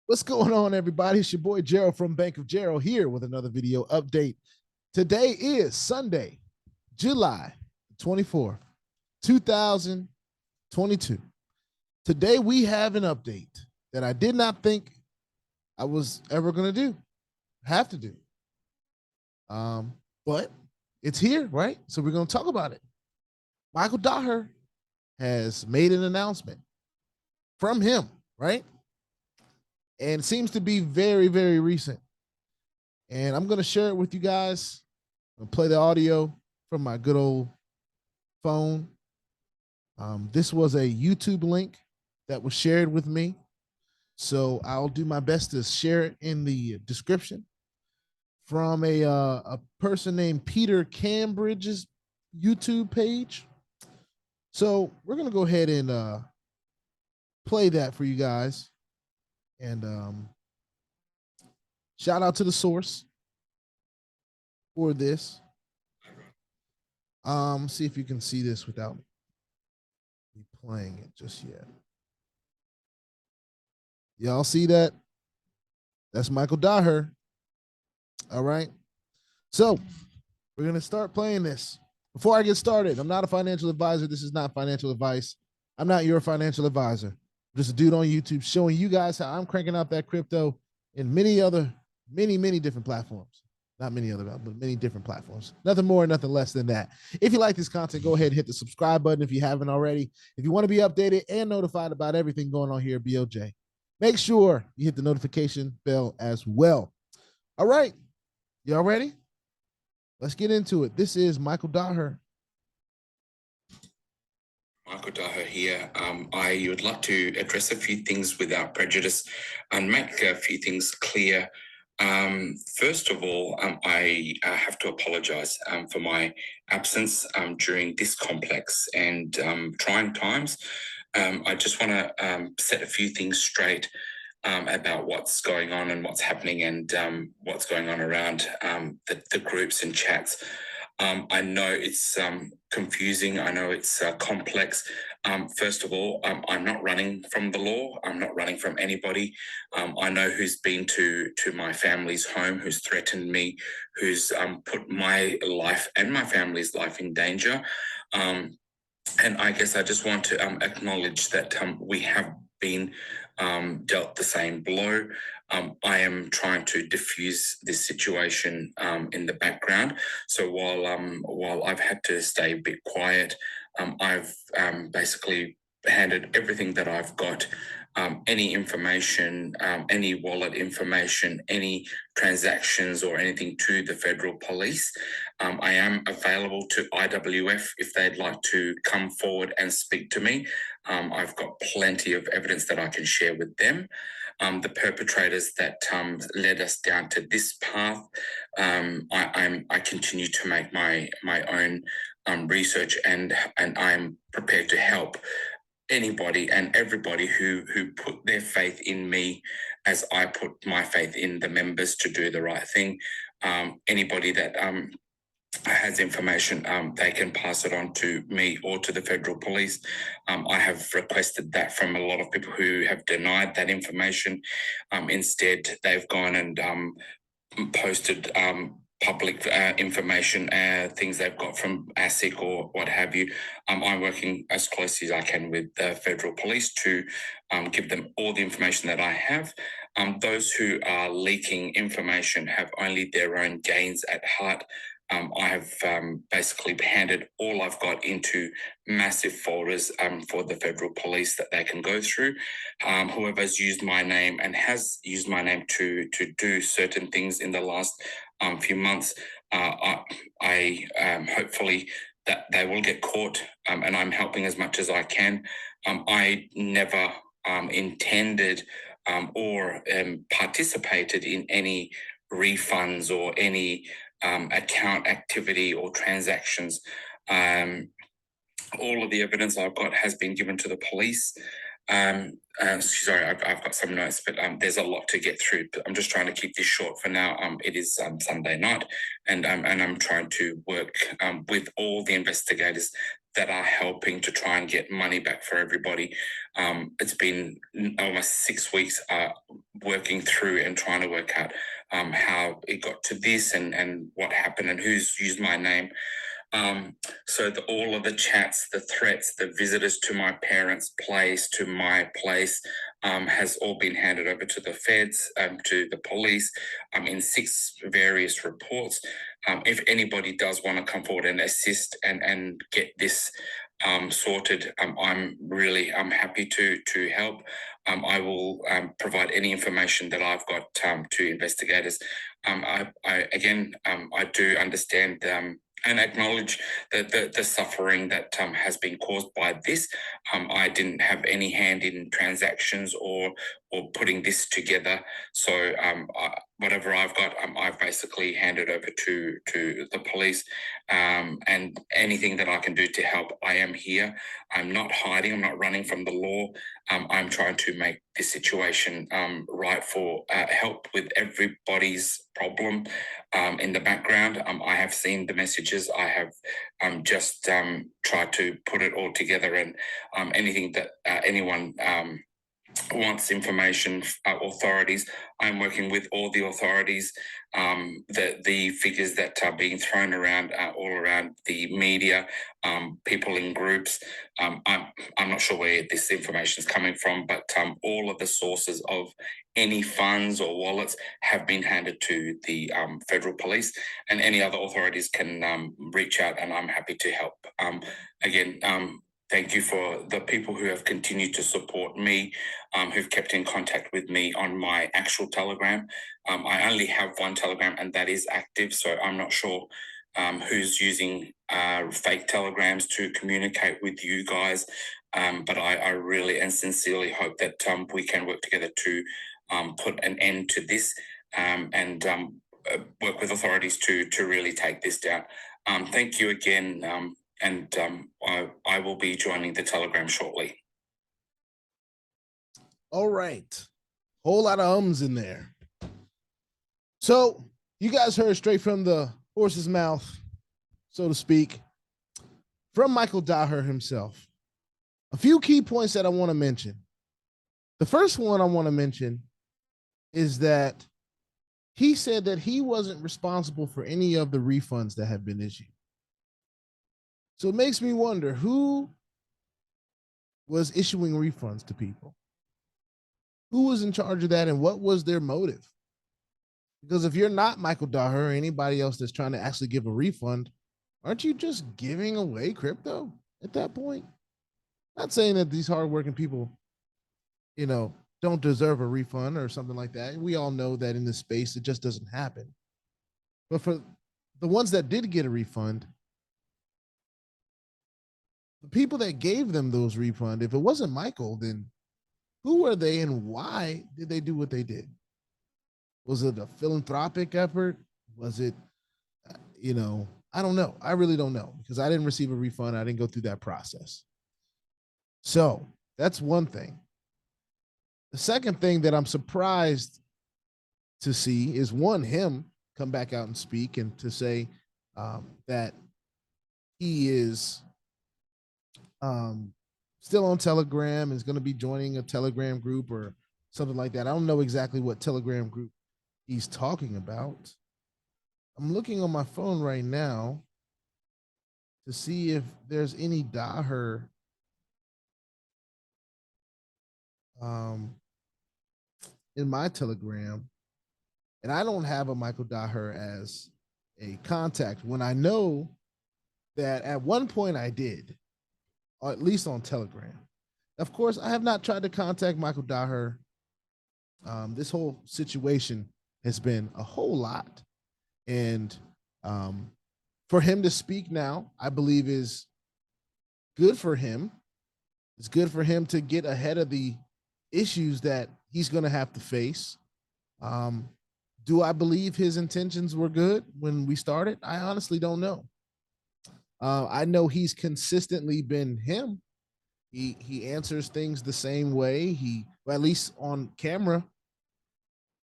What's going on, everybody? It's your boy Gerald from Bank of Gerald here with another video update. Today is Sunday, July 24th, 2022. Today we have an update that I did not think I was ever going to have to do. But it's here, right? So we're going to talk about it. Michael Daher has made an announcement from him, right? And seems to be very, very recent. And I'm going to share it with you guys. I'll play the audio from my good old phone. This was a YouTube link that was shared with me. So I'll do my best to share it in the description from a person named Peter Cambridge's YouTube page. So we're going to go ahead and play that for you guys. And shout out to the source for this. See if you can see this without me playing it just yet. Y'all see that? That's Michael Daher. All right. So we're going to start playing this. Before I get started, I'm not a financial advisor. This is not financial advice. I'm not your financial advisor. Just a dude on YouTube showing you guys how I'm cranking out that crypto in many different platforms. Not many other, but many different platforms. Nothing more, nothing less than that. If you like this content, go ahead and hit the subscribe button if you haven't already. If you want to be updated and notified about everything going on here at BOJ, make sure you hit the notification bell as well. All right. Y'all ready? Let's get into it. This is Michael Daher. Michael Daher here. I would like to address a few things without prejudice and make a few things clear. First of all, I have to apologize for my absence during this complex and trying times. I just want to set a few things straight about what's going on and what's happening and what's going on around the groups and chats. I know it's confusing. I know it's complex. First of all, I'm not running from the law. I'm not running from anybody. I know who's been to my family's home, who's threatened me, who's put my life and my family's life in danger. And I guess I just want to acknowledge that we have been dealt the same blow. I am trying to diffuse this situation in the background. So while I've had to stay a bit quiet, I've basically handed everything that I've got, any information, any wallet information, any transactions or anything to the federal police. I am available to IWF if they'd like to come forward and speak to me. I've got plenty of evidence that I can share with them. The perpetrators that led us down to this path, I continue to make my own research, and I'm prepared to help anybody and everybody who put their faith in me as I put my faith in the members to do the right thing. Anybody that has information, they can pass it on to me or to the federal police. I have requested that from a lot of people who have denied that information. Instead, they've gone and posted public information, things they've got from ASIC or what have you. I'm working as closely as I can with the federal police to give them all the information that I have. Those who are leaking information have only their own gains at heart. I have basically handed all I've got into massive folders for the federal police that they can go through. Whoever's used my name and has used my name to do certain things in the last few months, I hopefully that they will get caught, and I'm helping as much as I can. I never intended or participated in any refunds or any account activity or transactions. All of the evidence I've got has been given to the police. Sorry, I've got some notes, but there's a lot to get through. But I'm just trying to keep this short for now. It is Sunday night, and I'm trying to work with all the investigators that are helping to try and get money back for everybody. It's been almost 6 weeks working through and trying to work out how it got to this and what happened and who's used my name. So all of the chats, the threats, the visitors to my parents' place, to my place, has all been handed over to the feds, to the police, in 6 various reports. If anybody does want to come forward and assist and get this sorted, I'm happy to help. I will provide any information that I've got to investigators. I do understand and acknowledge the suffering that has been caused by this. I didn't have any hand in transactions or putting this together. So whatever I've got, I've basically handed over to the police. And anything that I can do to help, I am here. I'm not hiding. I'm not running from the law. I'm trying to make this situation right for help with everybody's problem in the background. I have seen the messages. I have just tried to put it all together, and anything that anyone wants information, authorities, I'm working with all the authorities. The figures that are being thrown around all around the media, people in groups, I'm not sure where this information is coming from, but all of the sources of any funds or wallets have been handed to the federal police, and any other authorities can reach out, and I'm happy to help. Thank you for the people who have continued to support me, who've kept in contact with me on my actual Telegram. I only have one Telegram, and that is active, so I'm not sure who's using fake Telegrams to communicate with you guys. But I really and sincerely hope that we can work together to put an end to this and work with authorities to really take this down. Thank you again. And I will be joining the Telegram shortly. All right. Whole lot of ums in there. So you guys heard straight from the horse's mouth, so to speak, from Michael Daher himself. A few key points that I want to mention. The first one I want to mention is that he said that he wasn't responsible for any of the refunds that have been issued. So it makes me wonder who was issuing refunds to people. Who was in charge of that, and what was their motive? Because if you're not Michael Daher or anybody else that's trying to actually give a refund, aren't you just giving away crypto at that point? Not saying that these hardworking people, don't deserve a refund or something like that. We all know that in this space, it just doesn't happen. But for the ones that did get a refund, the people that gave them those refunds, if it wasn't Michael, then who were they and why did they do what they did? Was it a philanthropic effort? Was it, I don't know. I really don't know, because I didn't receive a refund. I didn't go through that process. So that's one thing. The second thing that I'm surprised to see is him come back out and speak and to say that he is still on Telegram, is going to be joining a Telegram group or something like that. I don't know exactly what Telegram group he's talking about. I'm looking on my phone right now to see if there's any Daher in my Telegram, and I don't have a Michael Daher as a contact, when I know that at one point I did, or at least on Telegram. Of course, I have not tried to contact Michael Daher. This whole situation has been a whole lot, and for him to speak now, I believe is good for him. It's good for him to get ahead of the issues that he's going to have to face. Do I believe his intentions were good when we started? I honestly don't know. I know he's consistently been him. He answers things the same way. Well, at least on camera,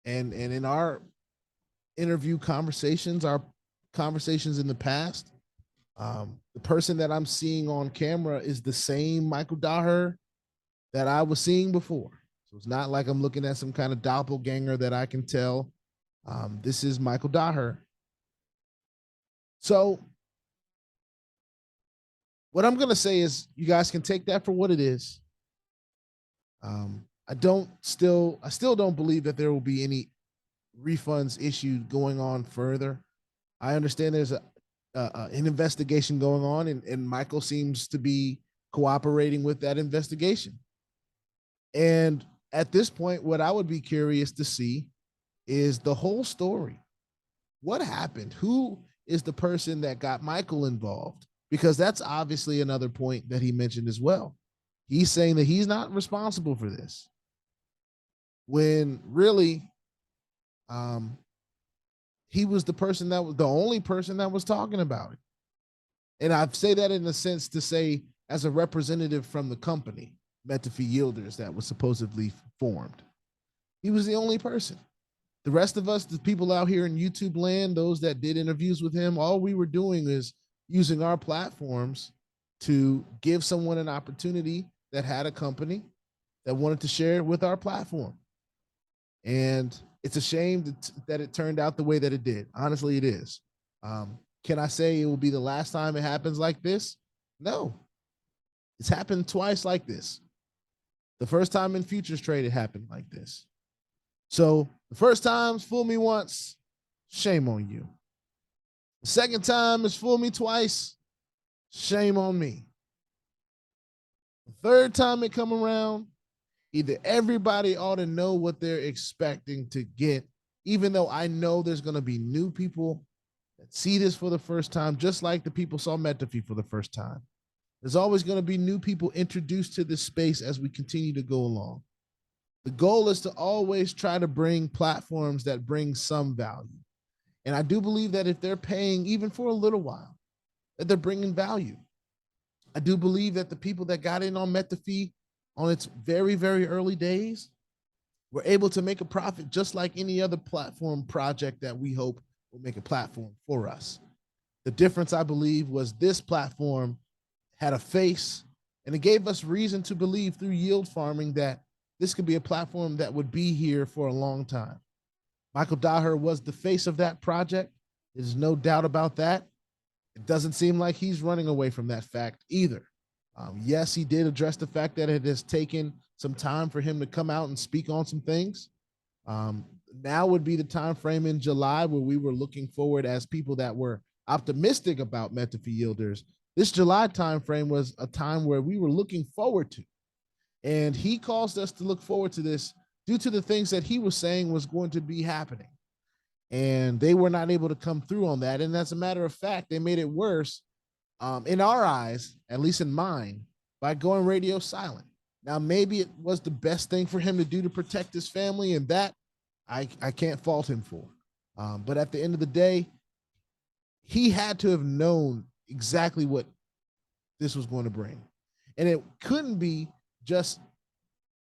and in our interview conversations, our conversations in the past, the person that I'm seeing on camera is the same Michael Daher that I was seeing before. So it's not like I'm looking at some kind of doppelganger that I can tell. This is Michael Daher. So what I'm going to say is you guys can take that for what it is. I still don't believe that there will be any refunds issued going on further. I understand there's an investigation going on, and Michael seems to be cooperating with that investigation. And at this point, what I would be curious to see is the whole story. What happened? Who is the person that got Michael involved? Because that's obviously another point that he mentioned as well. He's saying that he's not responsible for this, when really he was the person that was the only person that was talking about it. And I say that in a sense to say, as a representative from the company, Metafi Yielders, that was supposedly formed, he was the only person. The rest of us, the people out here in YouTube land, those that did interviews with him, all we were doing is using our platforms to give someone an opportunity that had a company that wanted to share it with our platform. And it's a shame that it turned out the way that it did. Honestly, it is. Can I say it will be the last time it happens like this? No. It's happened twice like this. The first time in futures trade, it happened like this. So the first time is fool me once, shame on you. The second time is fool me twice, shame on me. The third time it come around, either everybody ought to know what they're expecting to get, even though I know there's going to be new people that see this for the first time, just like the people saw Metafi for the first time. There's always going to be new people introduced to this space as we continue to go along. The goal is to always try to bring platforms that bring some value. And I do believe that if they're paying even for a little while, that they're bringing value. I do believe that the people that got in on Metafi on its very, very early days were able to make a profit just like any other platform project that we hope will make a platform for us. The difference, I believe, was this platform had a face, and it gave us reason to believe through yield farming that this could be a platform that would be here for a long time. Michael Daher was the face of that project. There's no doubt about that. It doesn't seem like he's running away from that fact either. Yes, he did address the fact that it has taken some time for him to come out and speak on some things. Now would be the time frame in July where we were looking forward as people that were optimistic about Metafi Yielders. This July time frame was a time where we were looking forward to. And he caused us to look forward to this due to the things that he was saying was going to be happening. And they were not able to come through on that. And as a matter of fact, they made it worse in our eyes, at least in mine, by going radio silent. Now, maybe it was the best thing for him to do to protect his family, and that I can't fault him for. But at the end of the day, he had to have known exactly what this was going to bring. And it couldn't be just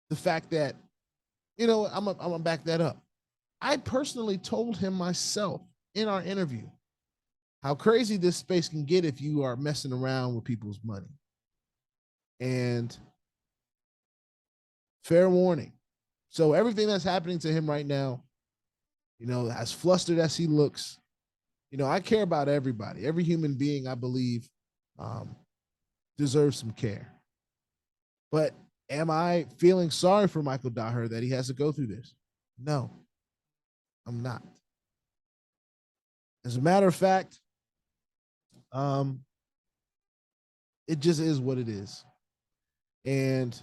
the fact that, I'm gonna back that up. I personally told him myself in our interview how crazy this space can get if you are messing around with people's money. And fair warning. So everything that's happening to him right now, as flustered as he looks, I care about everybody. Every human being, I believe, deserves some care. But am I feeling sorry for Michael Daher that he has to go through this? No, I'm not. As a matter of fact, it just is what it is. And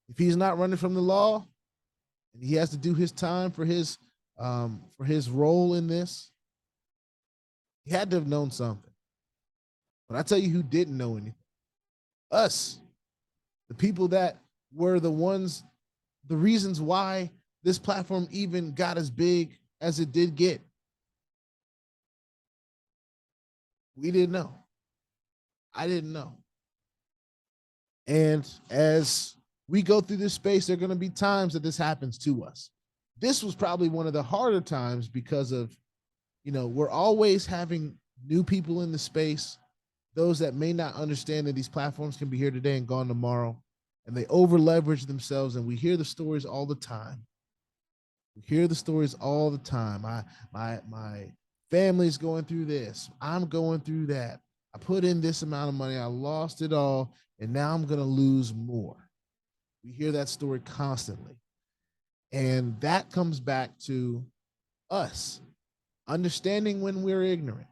if he's not running from the law and he has to do his time for his role in this, he had to have known something. But I tell you who didn't know anything. Us. The people that were the reasons why this platform even got as big as it did get. We didn't know. I didn't know. And as we go through this space, there are going to be times that this happens to us. This was probably one of the harder times because of, we're always having new people in the space those that may not understand that these platforms can be here today and gone tomorrow, and they over leverage themselves. And we hear the stories all the time. We hear the stories all the time. My family's going through this. I'm going through that. I put in this amount of money. I lost it all, and now I'm going to lose more. We hear that story constantly. And that comes back to us understanding when we're ignorant.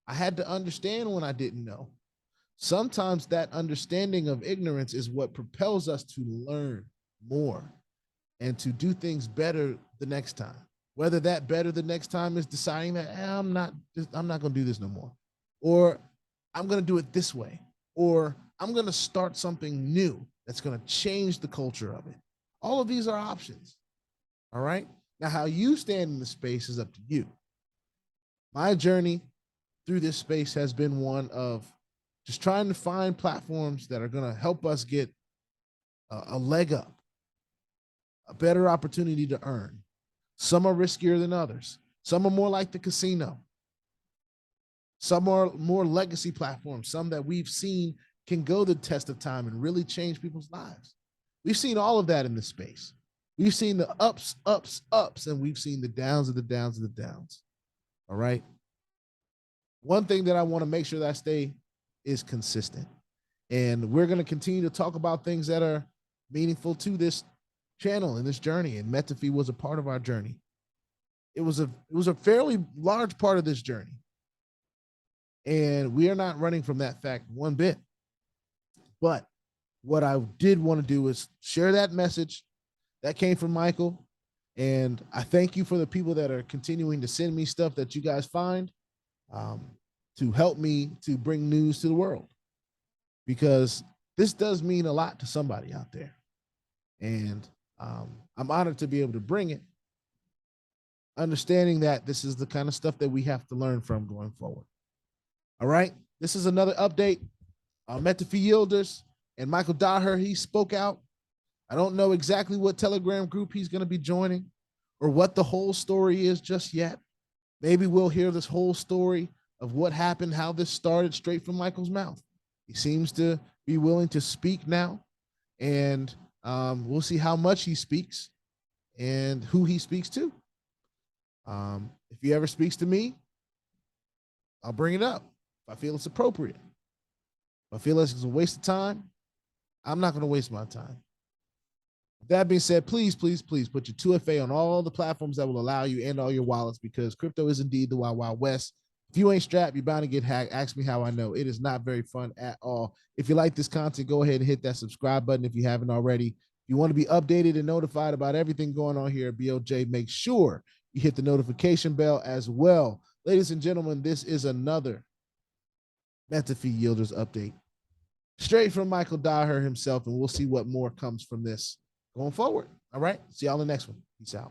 I had to understand when I didn't know. Sometimes that understanding of ignorance is what propels us to learn more and to do things better the next time. Whether that better the next time is deciding that I'm not going to do this no more, or I'm going to do it this way, or I'm going to start something new that's going to change the culture of it. All of these are options. All right. Now, how you stand in the space is up to you. My journey through this space has been one of just trying to find platforms that are going to help us get a leg up, a better opportunity to earn. Some are riskier than others. Some are more like the casino. Some are more legacy platforms, some that we've seen can go the test of time and really change people's lives. We've seen all of that in this space. We've seen the ups, and we've seen the downs of the downs of the downs. All right. One thing that I want to make sure that I stay is consistent. And we're going to continue to talk about things that are meaningful to this channel and this journey. And Metafi was a part of our journey. It was a fairly large part of this journey. And we are not running from that fact one bit. But what I did want to do is share that message that came from Michael. And I thank you for the people that are continuing to send me stuff that you guys find to help me to bring news to the world, because this does mean a lot to somebody out there. And I'm honored to be able to bring it, understanding that this is the kind of stuff that we have to learn from going forward. All right. This is another update. Metafi Yielders and Michael Daher, he spoke out. I don't know exactly what Telegram group he's going to be joining or what the whole story is just yet. Maybe we'll hear this whole story of what happened, how this started straight from Michael's mouth. He seems to be willing to speak now, and we'll see how much he speaks and who he speaks to. If he ever speaks to me, I'll bring it up if I feel it's appropriate. If I feel like it's a waste of time, I'm not going to waste my time. With that being said, please, please, please put your 2FA on all the platforms that will allow you and all your wallets, because crypto is indeed the Wild Wild West. If you ain't strapped, you're bound to get hacked. Ask me how I know. It is not very fun at all. If you like this content, go ahead and hit that subscribe button if you haven't already. If you want to be updated and notified about everything going on here at BOJ, make sure you hit the notification bell as well. Ladies and gentlemen, this is another Metafi Yielders update, straight from Michael Daher himself, and we'll see what more comes from this going forward. All right. See y'all in the next one. Peace out.